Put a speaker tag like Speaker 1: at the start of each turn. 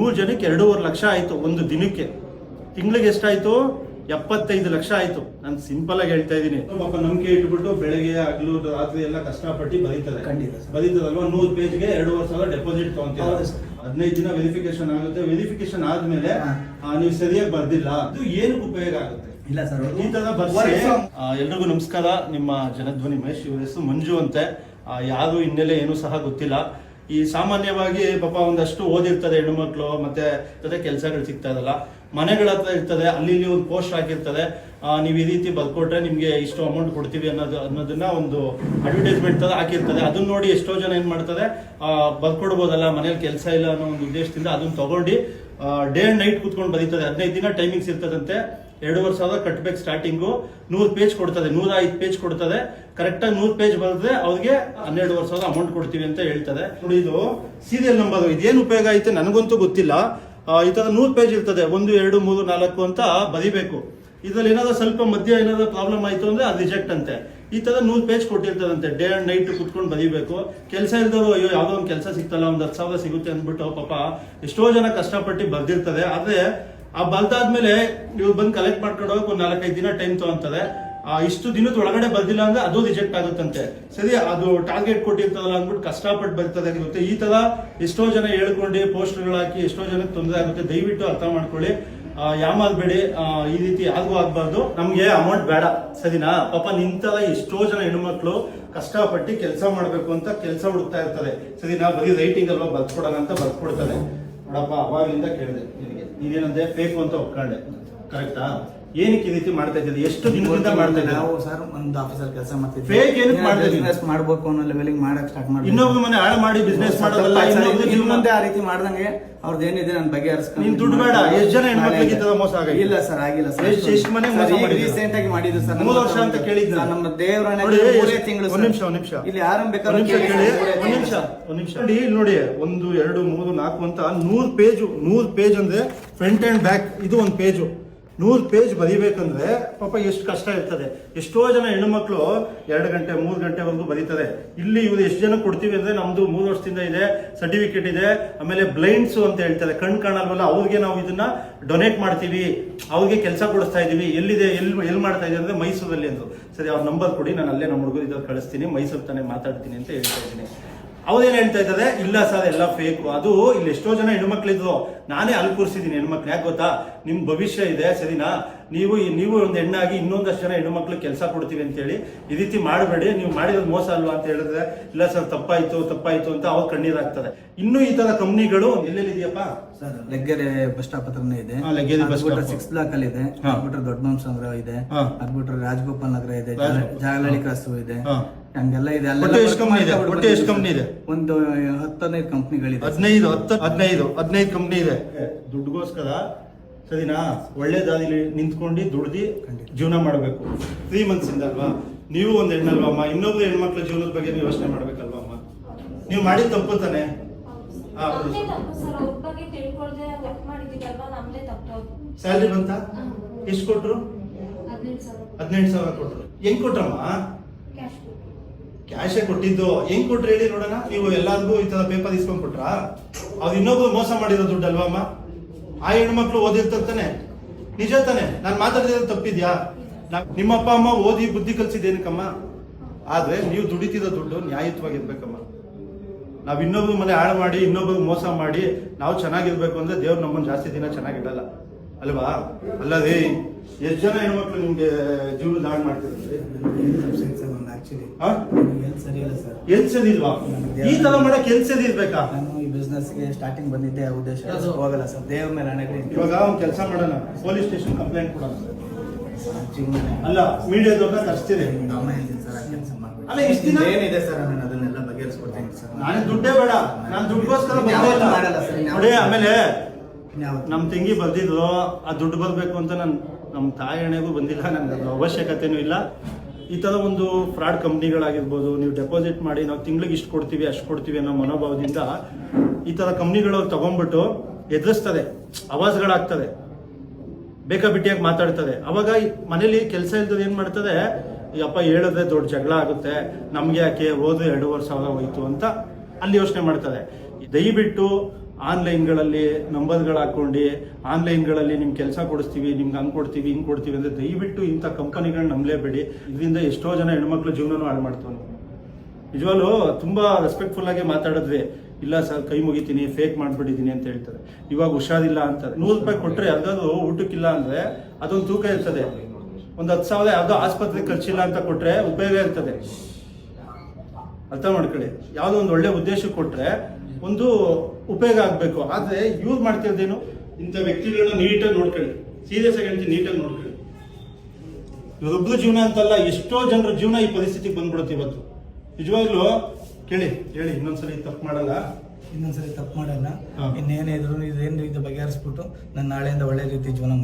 Speaker 1: 100 ಜನಕ್ಕೆ 2.5 ಲಕ್ಷ ಆಯ್ತು ಒಂದು ದಿನಕ್ಕೆ. ತಿಂಗಳಿಗೆ ಎಷ್ಟಾಯ್ತು? 75 ಲಕ್ಷ ಆಯ್ತು. ನಾನು ಸಿಂಪಲ್ ಆಗಿ ಹೇಳ್ತಾ ಇದ್ದೀನಿ. ಪಾಪ ನಂಬಿಕೆ ಇಟ್ಬಿಟ್ಟು ಬೆಳಗ್ಗೆ ಹಗಲು ರಾತ್ರಿ ಎಲ್ಲ ಕಷ್ಟಪಟ್ಟು ಬರೀತದಲ್ವಾ. 100 ಪೇಜ್ಗೆ 2,500 ಡೆಪಾಸಿಟ್ ತಗೊಂತೀವಿ. 15 ದಿನ ವೆರಿಫಿಕೇಶನ್ ಆಗುತ್ತೆ. ವೆರಿಫಿಕೇಶನ್ ಆದ್ಮೇಲೆ ನೀವು ಸರಿಯಾಗಿ ಬರ್ದಿಲ್ಲ, ಅದು ಏನಕ್ಕೆ ಉಪಯೋಗ ಆಗುತ್ತೆ?
Speaker 2: ಇಲ್ಲ ಸರ್,
Speaker 1: ಈ ತರ ಬರ್ಸಿ. ಎಲ್ರಿಗೂ ನಮಸ್ಕಾರ. ನಿಮ್ಮ ಜನಧ್ವನಿ ಮಹೇಶ್. ಇವ್ರ ಹೆಸರು ಮಂಜು ಅಂತೆ. ಯಾರು ಹಿನ್ನೆಲೆ ಏನು ಸಹ ಗೊತ್ತಿಲ್ಲ. ಈ ಸಾಮಾನ್ಯವಾಗಿ ಪಾಪ ಒಂದಷ್ಟು ಓದಿರ್ತದೆ ಹೆಣ್ಣುಮಕ್ಳು, ಮತ್ತೆ ಜೊತೆ ಕೆಲಸಗಳು ಸಿಗ್ತಾ ಇರಲ್ಲ, ಮನೆಗಳ ಹತ್ರ ಇರ್ತದೆ, ಅಲ್ಲಿ ಇಲ್ಲಿ ಒಂದು ಪೋಸ್ಟ್ ಹಾಕಿರ್ತದೆ, ನೀವು ಈ ರೀತಿ ಬರ್ಕೊಟ್ರೆ ನಿಮ್ಗೆ ಇಷ್ಟು ಅಮೌಂಟ್ ಕೊಡ್ತೀವಿ ಅನ್ನೋದನ್ನ ಒಂದು ಅಡ್ವರ್ಟೈಸ್ಮೆಂಟ್ ತರ ಹಾಕಿರ್ತದೆ. ಅದನ್ನ ನೋಡಿ ಎಷ್ಟೋ ಜನ ಏನ್ ಮಾಡ್ತಾರೆ, ಬರ್ಕೊಡ್ಬೋದಲ್ಲ, ಮನೇಲಿ ಕೆಲಸ ಇಲ್ಲ ಅನ್ನೋ ಒಂದು ಉದ್ದೇಶದಿಂದ ಅದನ್ನ ತಗೊಂಡು ಡೇ ಅಂಡ್ ನೈಟ್ ಕೂತ್ಕೊಂಡು ಬರೀತದೆ. 15 ದಿನ ಟೈಮಿಂಗ್ಸ್ ಇರ್ತದಂತೆ. 2,500 ಕಟ್ಬೇಕು. ಸ್ಟಾರ್ಟಿಂಗು 100 ಪೇಜ್ ಕೊಡ್ತದೆ, 105 ಪೇಜ್ ಕೊಡ್ತದೆ. ಕರೆಕ್ಟಾಗಿ 100 ಪೇಜ್ ಬರೆದ್ರೆ ಅವ್ರಿಗೆ 12,500 ಅಮೌಂಟ್ ಕೊಡ್ತೀವಿ ಅಂತ ಹೇಳ್ತದೆ. ನೋಡಿ, ಇದು ಸೀರಿಯಲ್ ನಂಬರ್. ಇದೇನು ಉಪಯೋಗ ಐತೆ ನನಗಂತೂ ಗೊತ್ತಿಲ್ಲ. ಈ ತರ 100 ಪೇಜ್ ಇರ್ತದೆ, 1, 2, 3, 4 ಅಂತ ಬರೀಬೇಕು. ಇದ್ರಲ್ಲಿ ಏನಾದ್ರು ಸ್ವಲ್ಪ ಮಧ್ಯ ಏನಾದ್ರು ಪ್ರಾಬ್ಲಮ್ ಆಯ್ತು ಅಂದ್ರೆ ಅದು ರಿಜೆಕ್ಟ್ ಅಂತೆ. ಈ ತರ 100 ಪೇಜ್ ಕೊಟ್ಟಿರ್ತದಂತೆ. ಡೇ ಅಂಡ್ ನೈಟ್ ಕುತ್ಕೊಂಡು ಬರೀಬೇಕು. ಕೆಲಸ ಇಲ್ದವರು ಅಯ್ಯೋ ಯಾವ್ದೋ ಒಂದು ಕೆಲಸ ಸಿಗ್ತಲ್ಲ, ಒಂದು 10,000 ಸಿಗುತ್ತೆ ಅಂದ್ಬಿಟ್ಟು ಪಾಪ ಎಷ್ಟೋ ಜನ ಕಷ್ಟಪಟ್ಟು ಬರ್ದಿರ್ತದೆ. ಆದ್ರೆ ಆ ಬರ್ದಾದ್ಮೇಲೆ ನೀವು ಬಂದು ಕಲೆಕ್ಟ್ ಮಾಡ್ಕೊಂಡು ಹೋಗಕ್ಕೆ ಒಂದು 4-5 ದಿನ ಟೈಮ್ ತಗೊಂತದೆ. ಇಷ್ಟು ದಿನದ ಒಳಗಡೆ ಬರ್ದಿಲ್ಲ ಅಂದ್ರೆ ಅದು ರಿಜೆಕ್ಟ್ ಆಗುತ್ತಂತೆ. ಸರಿ, ಅದು ಟಾರ್ಗೆಟ್ ಕೊಟ್ಟಿರ್ತದಲ್ಲ ಅಂದ್ಬಿಟ್ಟು ಕಷ್ಟಪಟ್ಟು ಬರ್ತದೆ ಇರುತ್ತೆ. ಈ ತರ ಎಷ್ಟೋ ಜನ ಹೇಳ್ಕೊಂಡು ಪೋಸ್ಟರ್ಗಳು ಹಾಕಿ ಎಷ್ಟೋ ಜನಕ್ಕೆ ತೊಂದರೆ ಆಗುತ್ತೆ. ದಯವಿಟ್ಟು ಅರ್ಥ ಮಾಡ್ಕೊಳ್ಳಿ, ಯಾಮಾದ್ಬೇಡಿ. ಈ ರೀತಿ ಯಾರಿಗೂ ಆಗ್ಬಾರ್ದು. ನಮ್ಗೆ ಅಮೌಂಟ್ ಬೇಡ, ಸರಿನಾ? ಪಾಪ ನಿಂತರ ಎಷ್ಟೋ ಜನ ಹೆಣ್ಮಕ್ಳು ಕಷ್ಟಪಟ್ಟು ಕೆಲಸ ಮಾಡ್ಬೇಕು ಅಂತ ಕೆಲಸ ಹುಡುಕ್ತಾ ಇರ್ತಾರೆ. ಸರಿನಾ? ಬರೀ ರೈಟಿಂಗ್ ಅಲ್ವಾ ಬರ್ಕೊಡೋಣ ಅಂತ ಬರ್ಕೊಡ್ತಾರೆ. ನೋಡಪ್ಪ, ಅವಾಗಲಿಂದ ಕೇಳಿದೆ ನಿನಗೆ, ನೀನೇನಂದ್ರೆ ಫೇಕ್ ಅಂತ ಒಪ್ಕೊಂಡೆ, ಕರೆಕ್ಟಾ? ಏನಕ್ಕೆ ಈ ರೀತಿ ಮಾಡ್ತಾ ಇದ್ದೀವಿ? ಎಷ್ಟು ದಿನದಿಂದ ಮಾಡ್ತಾ ಇದ್ದೀವಿ?
Speaker 2: ನಾವು ಸರ್ ಒಂದು ಆಫೀಸಲ್ಲಿ ಕೆಲಸ ಮಾಡ್ತಿದ್ವಿ.
Speaker 1: ಫೇಕ್ ಏನಕ್ಕೆ ಮಾಡ್ತಾ ಇದ್ದೀವಿ?
Speaker 2: ಬಿಸ್ನೆಸ್ ಮಾಡಬೇಕು ಅನ್ನೋ ಲೆವೆಲಿಂಗ್ ಮಾಡಕ್ ಸ್ಟಾರ್ಟ್ ಮಾಡಿ
Speaker 1: ಇನ್ನೊಬ್ಬ ಮನೆ ಹಾಳು ಮಾಡಿ ಬಿಸ್ನೆಸ್ ಮಾಡೋದಲ್ಲ.
Speaker 2: ಇನ್ನೊಂದೇ ಆ ರೀತಿ ಮಾಡ್ದಂಗೆ ಅವ್ರದ್ದು ಏನಿದೆ ನಾನು ಬಗೆಹರಿಸ್ಕೊಂಡು.
Speaker 1: ನೀನ್ ದುಡ್ಡು ಬೇಡ. ಎಷ್ಟು ಜನ ಹೆಣ್ಮಕ್ಳಿಗೆ ಈ ತರ ಮೋಸ ಆಗಿಲ್ಲ?
Speaker 2: ಇಲ್ಲ ಸರ್, ಆಗಿಲ್ಲ ಸರ್.
Speaker 1: ಎಷ್ಟು ಮನೆ ಮೋಸ ಮಾಡಿದ್ರು?
Speaker 2: ರೀಸೆಂಟ್ ಆಗಿ ಮಾಡಿದ್ದು ಸರ್.
Speaker 1: 3 ವರ್ಷ ಅಂತ ಕೇಳಿದ್ರು.
Speaker 2: ನಮ್ಮ ದೇವರನ್ನ ತಿಂಗಳು.
Speaker 1: ಒಂದ್ ನಿಮಿಷ ಇಲ್ಲಿ
Speaker 2: ಯಾರನ್ನ ಬೇಕಾದ್ರೂ
Speaker 1: ಒಂದ್ ನಿಮಿಷ ನೋಡಿ. 1, 2, 3, 4 ಅಂತ 100 ಪೇಜ್ ಅಂದ್ರೆ ಫ್ರಂಟ್ ಅಂಡ್ ಬ್ಯಾಕ್. ಇದು ಒಂದು ಪೇಜು 100 ಪೇಜ್ ಬರೀಬೇಕಂದ್ರೆ ಪಾಪ ಎಷ್ಟು ಕಷ್ಟ ಇರ್ತದೆ. ಎಷ್ಟೋ ಜನ ಹೆಣ್ಣುಮಕ್ಳು 2 ಗಂಟೆ 3 ಗಂಟೆವರೆಗೂ ಬರೀತಾರೆ. ಇಲ್ಲಿ ಇವ್ರು ಎಷ್ಟು ಜನ ಕೊಡ್ತೀವಿ ಅಂದ್ರೆ, ನಮ್ದು 3 ವರ್ಷದಿಂದ ಇದೆ, ಸರ್ಟಿಫಿಕೇಟ್ ಇದೆ. ಆಮೇಲೆ ಬ್ಲೈಂಡ್ಸ್ ಅಂತ ಹೇಳ್ತಾರೆ, ಕಣ್ ಕಾಣಲ್ವಲ್ಲ, ಅವ್ರಿಗೆ ನಾವು ಇದನ್ನ ಡೊನೇಟ್ ಮಾಡ್ತೀವಿ, ಅವ್ರಿಗೆ ಕೆಲಸ ಕೊಡಿಸ್ತಾ ಇದೀವಿ. ಎಲ್ಲಿದೆ, ಎಲ್ಲಿ ಮಾಡ್ತಾ ಇದೀವಿ ಅಂದ್ರೆ ಮೈಸೂರಲ್ಲಿ ಅಂದ್ರು. ಸರಿ, ಅವ್ರ ನಂಬರ್ ಕೊಡಿ, ನಾನು ಅಲ್ಲೇ ನಮ್ಮ ಹುಡುಗರು ಇದ್ರಲ್ಲಿ ಕಳಿಸ್ತೀನಿ, ಮೈಸೂರು ತಾನೇ ಮಾತಾಡ್ತೀನಿ ಅಂತ ಹೇಳ್ತಾ ಇದ್ದೀನಿ. ಅವ್ರೇನ್ ಹೇಳ್ತಾ ಇದ್ದಾರೆ, ಇಲ್ಲ ಸರ್ ಎಲ್ಲ ಫೇಕು. ಅದು ಇಲ್ಲಿ ಎಷ್ಟೋ ಜನ ಹೆಣ್ಮಕ್ಳಿದ್ರು, ನಾನೇ ಅಲ್ಲಿ ಕೂರಿಸಿದ್ದೀನಿ ಹೆಣ್ಮಕ್ಳು. ಯಾಕೆ ಗೊತ್ತಾ? ನಿಮ್ ಭವಿಷ್ಯ ಇದೆ, ಸರಿನಾ? ನೀವು ಒಂದು ಹೆಣ್ಣಾಗಿ ಇನ್ನೊಂದಷ್ಟು ಜನ ಹೆಣ್ಮಕ್ಳು ಕೆಲಸ ಕೊಡ್ತೀವಿ ಅಂತ ಹೇಳಿ ಈ ರೀತಿ ಮಾಡಬೇಡಿ. ನೀವು ಮಾಡಿರೋದು ಮೋಸ ಅಲ್ವಾ ಅಂತ ಹೇಳಿದ್ರೆ, ಇಲ್ಲ ಸರ್ ತಪ್ಪಾಯ್ತು ಅಂತ ಅವ್ರು ಕಣ್ಣೀರಾಗ್ತದೆ. ಇನ್ನು ಈ ತರ ಕಂಪ್ನಿಗಳು ಎಲ್ಲೆಲ್ಲಿ ಇದೆಯಪ್ಪ
Speaker 2: ಸರ್? ಲೆಗ್ಗೆರೆ ಬಸ್ ಸ್ಟಾಪ್ ಹತ್ರನೇ ಇದೆ.
Speaker 1: ಲೆಗ್ಗೆರೆ ಬಸ್ ಸ್ಟಾಪ್
Speaker 2: 6 ಬ್ಲಾಕ್ ಅಲ್ಲಿ ಇದೆ. ಅದ್ಬಿಟ್ರೆ ದೊಡ್ಡ ಸಂಗ್ರಹ ಇದೆ. ಅದ್ಬಿಟ್ರೆ ರಾಜಗೋಪಾಲ್ ನಗರ ಇದೆ, ಜಾಗಲಹಳ್ಳಿ ಕ್ರಾಸ್ ಇದೆ, ಹಂಗೆಲ್ಲ ಇದೆ.
Speaker 1: ಒಟ್ಟು ಎಷ್ಟು ಕಂಪ್ನಿ ಇದೆ?
Speaker 2: ಒಂದು 10-15 ಕಂಪ್ನಿಗಳಿದೆ.
Speaker 1: 15 ಕಂಪ್ನಿ ಇದೆ. ದುಡ್ಡುಗೋಸ್ಕರ, ಸರಿನಾ, ಒಳ್ಳೆ ದಾರಿಲಿ ನಿಂತ್ಕೊಂಡು ದುಡ್ದು ಜೀವನ ಮಾಡಬೇಕು. 3 months ಇಂದ ಅಲ್ವಾ? ನೀವು ಒಂದು ಹೆಣ್ಣಲ್ವಾ ಅಮ್ಮ? ಇನ್ನೊಬ್ರು ಹೆಣ್ಮಕ್ಳ ಜೀವನದ ಬಗ್ಗೆ ನೀವು ಯೋಚನೆ ಮಾಡ್ಬೇಕಲ್ವಾ ಅಮ್ಮ? ನೀವು ಮಾಡಿದ ತಪ್ಪು ತಾನೆ. ಸ್ಯಾಲ್ರಿ ಬಂತ? ಎಷ್ಟು ಕೊಟ್ರು? 18,000 ಕೊಟ್ರು. ಹೆಂಗ್ ಕೊಟ್ರಮ್ಮ? ಕ್ಯಾಶೇ ಕೊಟ್ಟಿದ್ದು. ಹೆಂಗ್ ಕೊಟ್ರು ಹೇಳಿ ನೋಡೋಣ. ನೀವು ಎಲ್ಲಾರ್ಗೂ ಈ ತರ ಪೇಪರ್ ಇಸ್ಕೊಂಡ್ ಕೊಟ್ರ? ಅವ್ರು ಇನ್ನೊಬ್ರು ಮೋಸ ಮಾಡಿರೋ ದುಡ್ಡು ಅಲ್ವಾ ಅಮ್ಮ? ಆ ಹೆಣ್ಮಕ್ಳು ಓದಿರ್ತಾನೆ, ನಿಜ ತಾನೆ? ನಾನು ಮಾತಾಡಿದ್ರೆ ತಪ್ಪಿದ್ಯಾ? ನಿಮ್ಮ ಅಪ್ಪ ಅಮ್ಮ ಓದಿ ಬುದ್ಧಿ ಕಲ್ಸಿದ್ದೇನಕ್ಕಮ್ಮ? ಆದ್ರೆ ನೀವು ದುಡಿತಿರೋ ದುಡ್ಡು ನ್ಯಾಯಯುತವಾಗಿರ್ಬೇಕಮ್ಮ. ನಾವ್ ಇನ್ನೊಬ್ರು ಮನೆ ಹಾಳು ಮಾಡಿ, ಇನ್ನೊಬ್ರು ಮೋಸ ಮಾಡಿ ನಾವು ಚೆನ್ನಾಗಿರ್ಬೇಕು ಅಂದ್ರೆ ದೇವ್ರು ನಮ್ಮನ್ನು ಜಾಸ್ತಿ ದಿನ ಚೆನ್ನಾಗಿಡಲ್ಲ ಅಲ್ವಾ? ಅಲ್ಲದೆ ಎಷ್ಟು ಜನ ಹೆಣ್ಮಕ್ಳು ನಿಮ್ಗೆ ಜೀವನ ಹಾಳು ಮಾಡ್ತಿದ್ರೆ? ಎಲ್ ಸರಿ ಇಲ್ವಾ? ಈ ತರ ಮಾಡಕ್ ಎಲ್ ಸರಿ ಇರ್ಬೇಕಾ?
Speaker 2: ನಾನು ಈ ಬಿಸ್ನೆಸ್ ಗೆ ಸ್ಟಾರ್ಟಿಂಗ್ ಬಂದಿದ್ದೆ, ಉದ್ದೇಶ ಹೋಗಲ್ಲ ಸರ್. ದೇವ್ರ ಮೇಲೆ ಹಣೆ.
Speaker 1: ಇವಾಗ ಒಂದು ಕೆಲಸ ಮಾಡೋಣ, ಪೊಲೀಸ್ ಸ್ಟೇಷನ್ ಕಂಪ್ಲೇಂಟ್ ಕೊಡೋಣ. ಅಲ್ಲ, ಮೀಡಿಯಾದವ್ರನ್ನ ಕರ್ಸ್ತೀರಿ. ಅಲ್ಲ, ಇಷ್ಟ ದಿನ
Speaker 2: ಏನಿದೆ ಸರ್, ನಾನು ಅದನ್ನೆಲ್ಲ ಬಗೆಹರಿಸ್ಕೊಡ್ತೀನಿ ಸರ್.
Speaker 1: ನಾನು ದುಡ್ಡೇ ಬೇಡ, ನಾನು ದುಡ್ಡುಗೋಸ್ಕರ ನೋಡಿ. ಆಮೇಲೆ ನಮ್ ತಂಗಿ ಬರ್ದಿದ್ರು, ಆ ದುಡ್ಡು ಬರ್ಬೇಕು ಅಂತ ನಮ್ಮ ತಾಯಿ ಹಣೆಗೂ ಬಂದಿಲ್ಲ, ನನ್ಗೆ ಅದು ಅವಶ್ಯಕತೆನೂ ಇಲ್ಲ. ಈ ತರ ಒಂದು ಫ್ರಾಡ್ ಕಂಪ್ನಿಗಳಾಗಿರ್ಬೋದು, ನೀವು ಡೆಪಾಸಿಟ್ ಮಾಡಿ ನಾವು ತಿಂಗಳಿಗೆ ಇಷ್ಟು ಕೊಡ್ತೀವಿ ಅಷ್ಟು ಕೊಡ್ತೀವಿ ಅನ್ನೋ ಮನೋಭಾವದಿಂದ ಈ ತರ ಕಂಪ್ನಿಗಳು ತಗೊಂಡ್ಬಿಟ್ಟು ಎದುರಿಸ್ತದೆ, ಆವಾಜ್ಗಳಾಗ್ತದೆ, ಬೇಕಾಬಿಟ್ಟಿಯಾಗಿ ಮಾತಾಡ್ತದೆ. ಅವಾಗ ಮನೇಲಿ ಕೆಲಸ ಇಲ್ದದ ಏನ್ ಮಾಡ್ತದೆ, ಅಪ್ಪ ಹೇಳಿದ್ರೆ ದೊಡ್ಡ ಜಗಳ ಆಗುತ್ತೆ, ನಮ್ಗೆ ಯಾಕೆ ಓದು 2,500 ಹೋಯ್ತು ಅಂತ ಅಲ್ಲಿ ಯೋಚನೆ ಮಾಡ್ತದೆ. ದಯವಿಟ್ಟು ಆನ್ಲೈನ್ಗಳಲ್ಲಿ ನಂಬರ್ಗಳು ಹಾಕೊಂಡು ಆನ್ಲೈನ್ಗಳಲ್ಲಿ ನಿಮ್ಗೆ ಕೆಲಸ ಕೊಡಿಸ್ತೀವಿ, ನಿಮ್ಗೆ ಹಂಗೆ ಕೊಡ್ತೀವಿ ಹಿಂಗೆ ಕೊಡ್ತೀವಿ ಅಂದರೆ ದಯವಿಟ್ಟು ಇಂಥ ಕಂಪನಿಗಳನ್ನ ನಂಬಲೇಬೇಡಿ. ಇದರಿಂದ ಎಷ್ಟೋ ಜನ ಹೆಣ್ಮಕ್ಳ ಜೀವನನೂ ಹಾಳು ಮಾಡ್ತಾವೆ. ನಿಜವಾಗ್ಲೂ ತುಂಬ ರೆಸ್ಪೆಕ್ಟ್ಫುಲ್ ಆಗಿ ಮಾತಾಡಿದ್ವಿ. ಇಲ್ಲ ಸರ್ ಕೈ ಮುಗಿತೀನಿ, ಫೇಕ್ ಮಾಡ್ಬಿಟ್ಟಿದ್ದೀನಿ ಅಂತ ಹೇಳ್ತಾರೆ. ಇವಾಗ ಹುಷಾರಿಲ್ಲ ಅಂತಾರೆ. 100 ರೂಪಾಯಿ ಕೊಟ್ಟರೆ ಯಾವುದಾದ್ರು ಊಟಕ್ಕಿಲ್ಲ ಅಂದರೆ ಅದೊಂದು ತೂಕ ಇರ್ತದೆ. ಒಂದು 10,000 ಯಾವುದೋ ಆಸ್ಪತ್ರೆಗೆ ಖರ್ಚಿಲ್ಲ ಅಂತ ಕೊಟ್ಟರೆ ಉಪಯೋಗ ಇರ್ತದೆ. ಅರ್ಥ ಮಾಡ್ಕೊಳ್ಳಿ. ಯಾವುದೋ ಒಂದು ಒಳ್ಳೆ ಉದ್ದೇಶಕ್ಕೆ ಕೊಟ್ಟರೆ ಒಂದು ಉಪಯೋಗ ಆಗಬೇಕು. ಆದರೆ ಯೂಸ್ ಮಾಡ್ತಿರೋದೇನು? ಇಂಥ ವ್ಯಕ್ತಿಗಳನ್ನ ನೀಟಾಗಿ ನೋಡ್ಕೊಳ್ಳಿ. ಸೀರಿಯಸ್ ಆಗಿ ಹೇಳ್ತೀನಿ, ನೀಟಾಗಿ ನೋಡ್ಕೊಳ್ಳಿ. ಇವರೊಬ್ಬರು ಜೀವನ ಅಂತಲ್ಲ, ಎಷ್ಟೋ ಜನರ ಜೀವನ ಈ ಪರಿಸ್ಥಿತಿಗೆ ಬಂದ್ಬಿಡುತ್ತೆ ಇವತ್ತು. ನಿಜವಾಗ್ಲೂ ಕೇಳಿ ಹೇಳಿ, ಇನ್ನೊಂದ್ಸಲಿ ತಪ್ಪು ಮಾಡಲ್ಲ,
Speaker 2: ಇನ್ನೊಂದ್ಸರಿ ತಪ್ಪು ಮಾಡಲ್ಲ. ಇನ್ನೇನಿದ್ರು ಇದೇನು ಇದು ಬಗೆಹರಿಸ್ಬಿಟ್ಟು ನಾನು ನಾಳೆಯಿಂದ ಒಳ್ಳೆ ರೀತಿ ಜೀವನ